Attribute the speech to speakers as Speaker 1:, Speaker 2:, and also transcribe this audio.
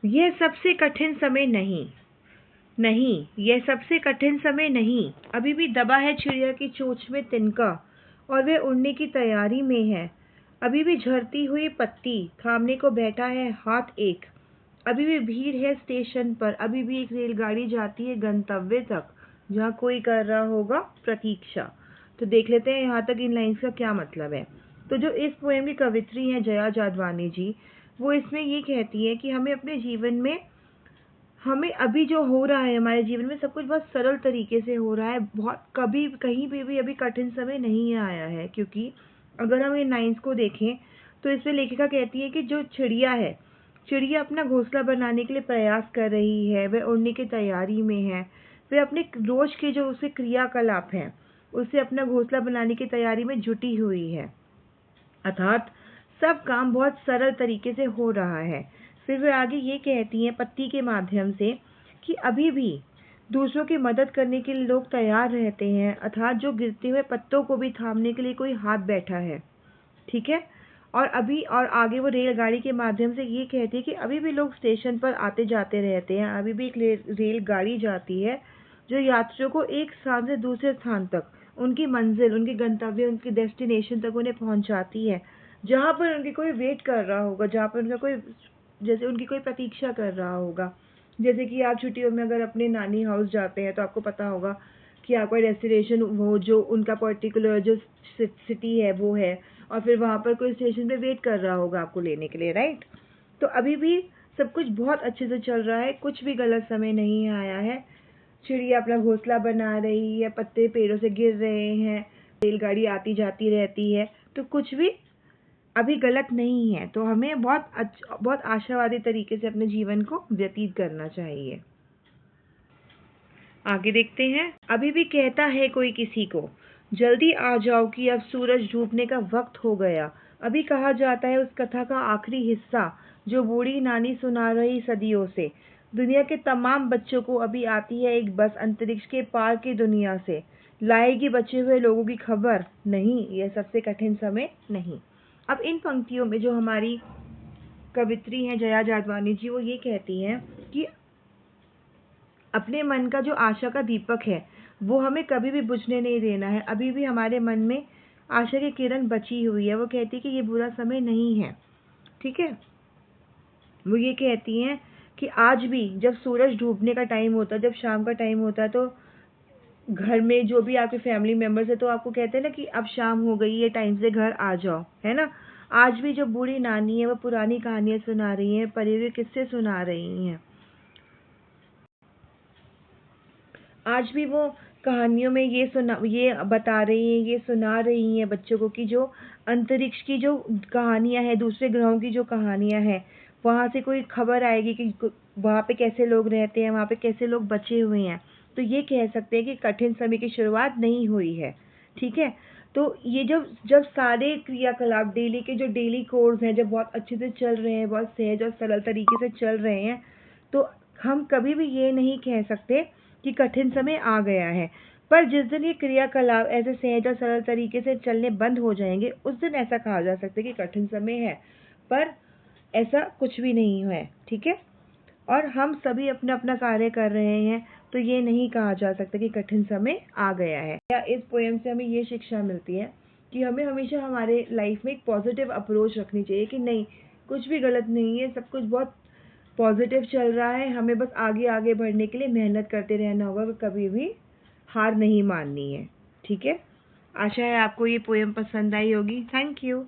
Speaker 1: यह सबसे कठिन समय नहीं, नहीं, यह सबसे कठिन समय नहीं। अभी भी दबा है चिड़िया की चोंच में तिनका और वह उड़ने की तैयारी में है। अभी भी झड़ती हुई पत्ती थामने को बैठा है हाथ एक। अभी भी भीड़ है स्टेशन पर, अभी भी एक रेलगाड़ी जाती है गंतव्य तक जहाँ कोई कर रहा होगा प्रतीक्षा। तो देख लेते हैं यहाँ तक इन लाइन्स का क्या मतलब है। तो जो इस पोएम की कवित्री हैं जया जादवानी जी, वो इसमें ये कहती है कि हमें अपने जीवन में, हमें अभी जो हो रहा है हमारे जीवन में सब कुछ बहुत सरल तरीके से हो रहा है। बहुत कभी कहीं पे भी अभी कठिन समय नहीं आया है, क्योंकि अगर हम इन लाइन्स को देखें तो इसमें लेखिका कहती है कि जो चिड़िया है, चिड़िया अपना घोंसला बनाने के लिए प्रयास कर रही है, वह उड़ने की तैयारी में है, वह अपने रोज के जो उसे क्रियाकलाप हैं उससे अपना घोंसला बनाने की तैयारी में जुटी हुई है। अर्थात सब काम बहुत सरल तरीके से हो रहा है। फिर वे आगे ये कहती हैं पत्ती के माध्यम से कि अभी भी दूसरों की मदद करने के लिए लोग तैयार रहते हैं, अर्थात जो गिरते हुए पत्तों को भी थामने के लिए कोई हाथ बैठा है। ठीक है। और आगे वो रेलगाड़ी के माध्यम से ये कहती है कि अभी भी लोग स्टेशन पर आते जाते रहते हैं, अभी भी एक रेलगाड़ी जाती है जो यात्रियों को एक स्थान से दूसरे स्थान तक, उनकी मंजिल, उनके गंतव्य, उनके डेस्टिनेशन तक उन्हें पहुंचाती है, जहाँ पर उनकी कोई वेट कर रहा होगा, जहाँ पर उनका कोई, जैसे उनकी कोई प्रतीक्षा कर रहा होगा। जैसे कि आप छुट्टियों में अगर अपने नानी हाउस जाते हैं तो आपको पता होगा कि आपका डेस्टिनेशन वो जो उनका पर्टिकुलर जो सिटी है वो है, और फिर वहाँ पर कोई स्टेशन पे वेट कर रहा होगा आपको लेने के लिए, राइट। तो अभी भी सब कुछ बहुत अच्छे से चल रहा है, कुछ भी गलत समय नहीं आया है। चिड़िया अपना घोंसला बना रही है, पत्ते पेड़ों से गिर रहे हैं, रेलगाड़ी आती जाती रहती है, तो कुछ भी अभी गलत नहीं है। तो हमें बहुत आशावादी तरीके से अपने जीवन को व्यतीत करना चाहिए। आगे देखते हैं। अभी भी कहता है कोई किसी को, जल्दी आ जाओ कि अब सूरज डूबने का वक्त हो गया। अभी कहा जाता है उस कथा का आखिरी हिस्सा जो बूढ़ी नानी सुना रही सदियों से। दुनिया के तमाम बच्चों को अभी आती है एक बस अंतरिक्ष के पार की दुनिया से, लाएगी बचे हुए लोगों की खबर। नहीं, यह सबसे कठिन समय नहीं। अब इन पंक्तियों में जो हमारी कवित्री हैं जया जादवानी जी, वो ये कहती हैं कि अपने मन का जो आशा का दीपक है वो हमें कभी भी बुझने नहीं देना है। अभी भी हमारे मन में आशा की किरण बची हुई है। वो कहती है कि ये बुरा समय नहीं है। ठीक है। वो ये कहती हैं कि आज भी जब सूरज डूबने का टाइम होता है, जब शाम का टाइम होता है, तो घर में जो भी आपके फैमिली मेंबर्स है तो आपको कहते हैं ना कि अब शाम हो गई है, टाइम से घर आ जाओ, है ना। आज भी जो बूढ़ी नानी है वो पुरानी कहानियां सुना रही हैं, पढ़े हुए किस्से सुना रही हैं। आज भी वो कहानियों में ये बता रही हैं, ये सुना रही हैं बच्चों को कि जो अंतरिक्ष की जो कहानियां हैं, दूसरे ग्रहों की जो कहानियां हैं, वहाँ से कोई खबर आएगी कि वहाँ पे कैसे लोग रहते हैं, वहाँ पे कैसे लोग बचे हुए हैं। तो ये कह सकते हैं कि कठिन समय की शुरुआत नहीं हुई है। ठीक है। तो ये जब जब सारे क्रियाकलाप डेली के जो डेली कोर्स हैं जब बहुत अच्छे से चल रहे हैं, बहुत सहज और सरल तरीके से चल रहे हैं, तो हम कभी भी ये नहीं कह सकते कि कठिन समय आ गया है। पर जिस दिन ये क्रियाकलाप ऐसे सहज और सरल तरीके से चलने बंद हो जाएंगे, उस दिन ऐसा कहा जा सकता है कि कठिन समय है। पर ऐसा कुछ भी नहीं है। ठीक है। और हम सभी अपना अपना कार्य कर रहे हैं, तो ये नहीं कहा जा सकता कि कठिन समय आ गया है। या इस पोएम से हमें ये शिक्षा मिलती है कि हमें हमेशा हमारे लाइफ में एक पॉजिटिव अप्रोच रखनी चाहिए कि नहीं, कुछ भी गलत नहीं है, सब कुछ बहुत पॉजिटिव चल रहा है, हमें बस आगे आगे बढ़ने के लिए मेहनत करते रहना होगा, कभी भी हार नहीं माननी है। ठीक है। आशा है आपको ये पोएम पसंद आई होगी। Thank you.